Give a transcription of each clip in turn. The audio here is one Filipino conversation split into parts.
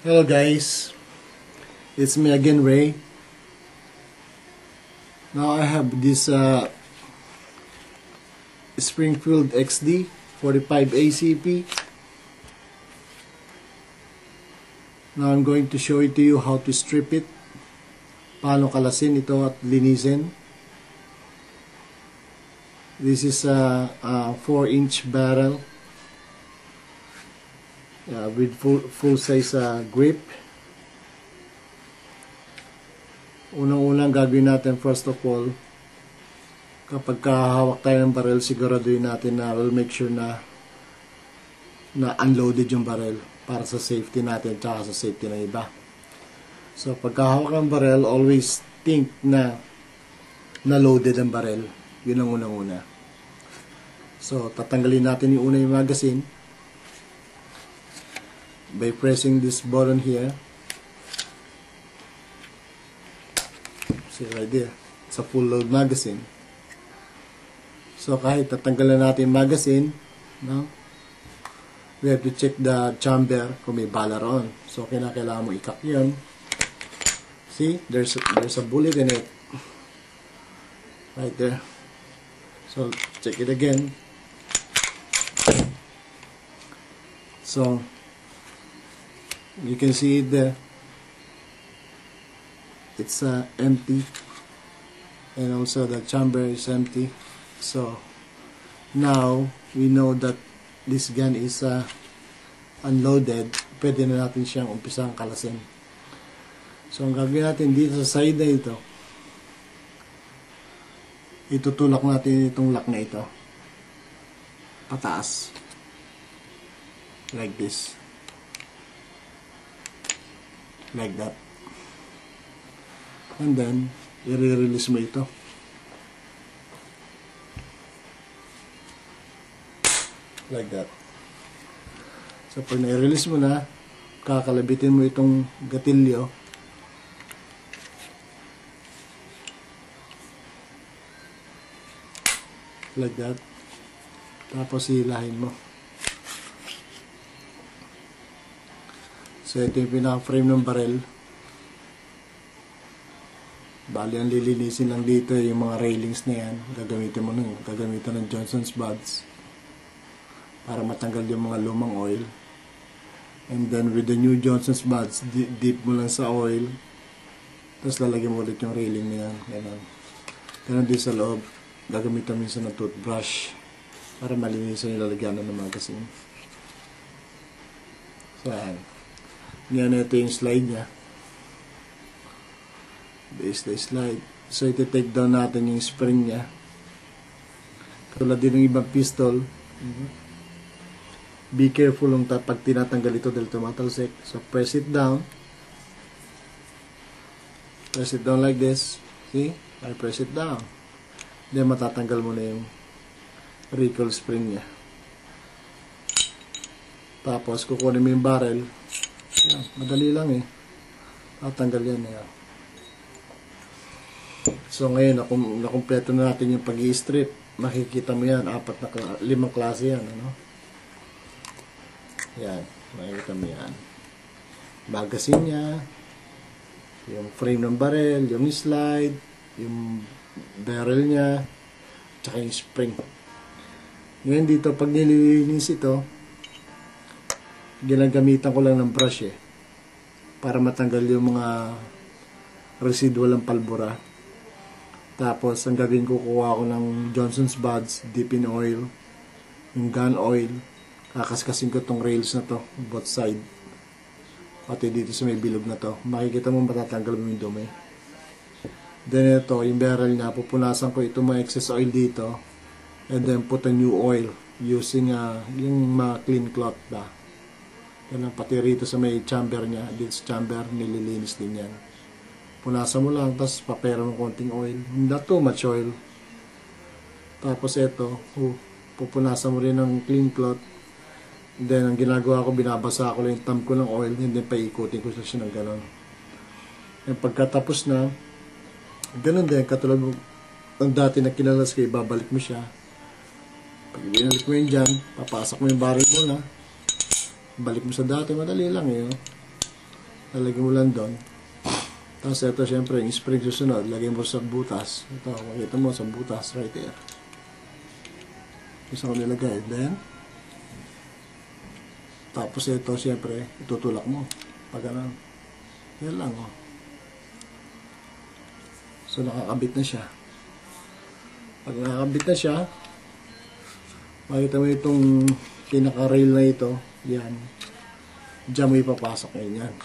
Hello guys, it's me again, Ray. Now I have this Springfield XD 45 ACP. Now I'm going to show it to you how to strip it, paano kalasin ito at linisin. This is a 4-inch barrel with full size grip. Unang-unang gagawin natin, first of all, kapag hawak tayo ng barrel, siguraduhin natin na we'll make sure na unloaded yung barrel para sa safety natin at sa safety ng iba. So pagka hawak ng barrel, always think na loaded ang barrel. Yun ang unang-una. So tatanggalin natin yung una yung magazine by pressing this button here. See right there, it's a full load magazine. So kahit tatanggalan natin yung magazine, no, we have to check the chamber kung may bala roon. So kailangan mo i-cut yun. See, there's a bullet in it right there. So check it again. So you can see it there. It's empty, and also the chamber is empty. So now we know that this gun is unloaded. Pwede na natin siyang umpisang kalasin. So ang gagawin natin dito sa side na ito, itutulak natin itong lock na ito pataas like this, like that, and then i-release mo ito like that. So pag na-release mo na, kakalabitin mo itong gatilyo like that, tapos hilahin mo. So ito yung pinaka-frame ng barrel. Bali ang lilinisin lang dito yung mga railings na yan. Gagamitin ng Johnson's buds para matanggal yung mga lumang oil. And then with the new Johnson's buds, dip mo lang sa oil, tapos lalagyan mo ulit yung railing na yan. Ganun din sa loob. Gagamitan minsan ng toothbrush para malinisan yung lalagyan ng magazine. So yan, ito yung slide nya. This is the slide. So iti-take down natin yung spring nya. Katulad din ng ibang pistol. Be careful yung pag tinatanggal ito dahil tumatalsik. So press it down. Press it down like this. See? I press it down. Then matatanggal mo na yung recoil spring nya. Tapos kukunin mo yung barrel. Yan, madali lang eh. Tatanggal yan eh. So ngayon, nakumpleto na natin yung pag-i-strip. Makikita mo yan, 5 klase yan. Ano? Yan, makikita mo yan. Magazine nya, yung frame ng barrel, yung slide, yung barrel nya, tsaka yung spring. Ngayon dito, pag nililinis ito, ginagamitan ko lang ng brush eh, para matanggal yung mga residual ng palbura. Tapos ang gagawin ko, kuha ko ng Johnson's buds, dip in oil, yung gun oil, kakaskasin ko tong rails na to, both side, pati dito sa may bilog na to. Makikita mo matatanggal mo yung dumi. Then ito, yung barrel niya, pupunasan ko ito mga excess oil dito, and then put a new oil using yung mga clean cloth ba. Yan ang pati rito sa may chamber niya, dito sa chamber, nililinis din yan. Punasan mo lang, tapos papera ng konting oil, not too much oil. Tapos ito, pupunasan mo rin ng clean cloth. Then ang ginagawa ko, binabasa ko lang yung thumb ko ng oil, and then paikutin ko siya ng gano'n. And pagkatapos na, ganun din, katulad ng dati na kinalas ko, ibabalik mo siya. Pag binalik mo yun dyan, papasok mo yung barrel mo na, balik mo sa dati, madali lang eh. lalagyan mo lang doon. Tapos ito syempre yung spring susunod, lagay mo sa butas. Ito, makikita mo sa butas right there. Gusto ko nilagay. Then, tapos ito syempre, itutulak mo. Pag ano, yan lang oh. So nakakabit na siya. Pag nakakabit na siya, makikita mo itong pinaka-rail na ito. Yan. Diyan mo ipapasok ngayon yan.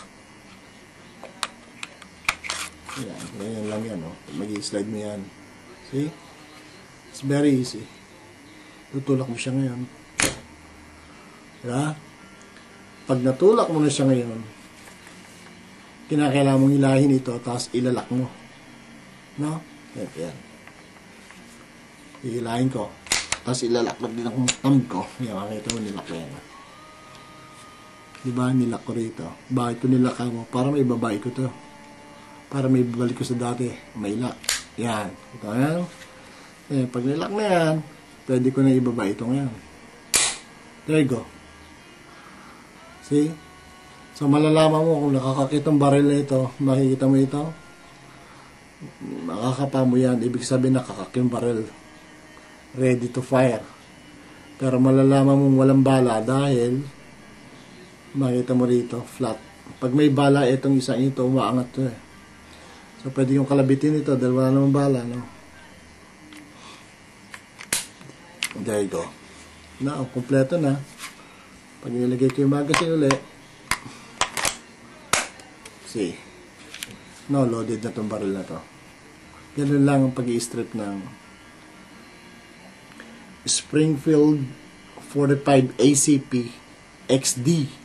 Yan. Ganyan lang yan. Oh. Mag-i-slide mo yan. See? It's very easy. Tutulak mo siya ngayon. Diba? Pag natulak mo na siya ngayon, kinakailangan mong hilahin ito, tapos ilalak mo. No? Yan. Hihilahin ko. Tapos ilalaklag din akong thumb ko. Yan, makikita mo nilak ko yan. Diba? Nilak ko rito. Bakit ko nilak mo? Para may babae ko to. Para may balik ko sa dati. May lock. Yan. Ito yan. Eh, pag nilak na yan, pwede ko na ibaba ito ngayon. There you go. See? So, malalaman mo kung nakakakitong barrel na ito. Makikita mo ito. Makakapa mo yan. Ibig sabihin nakakakitong barrel. Ready to fire. Pero malalaman mong walang bala dahil makita mo rito, flat. Pag may bala, itong isang ito, umaangat to eh. So, pwede yung kalabitin ito dahil wala namang bala, no? There you go. Now, kompleto na. Pag nilagay ko yung magazine ulit, see, no, loaded na itong barrel na to. Ganun lang ang pag-i-strip ng Springfield 45 ACP XD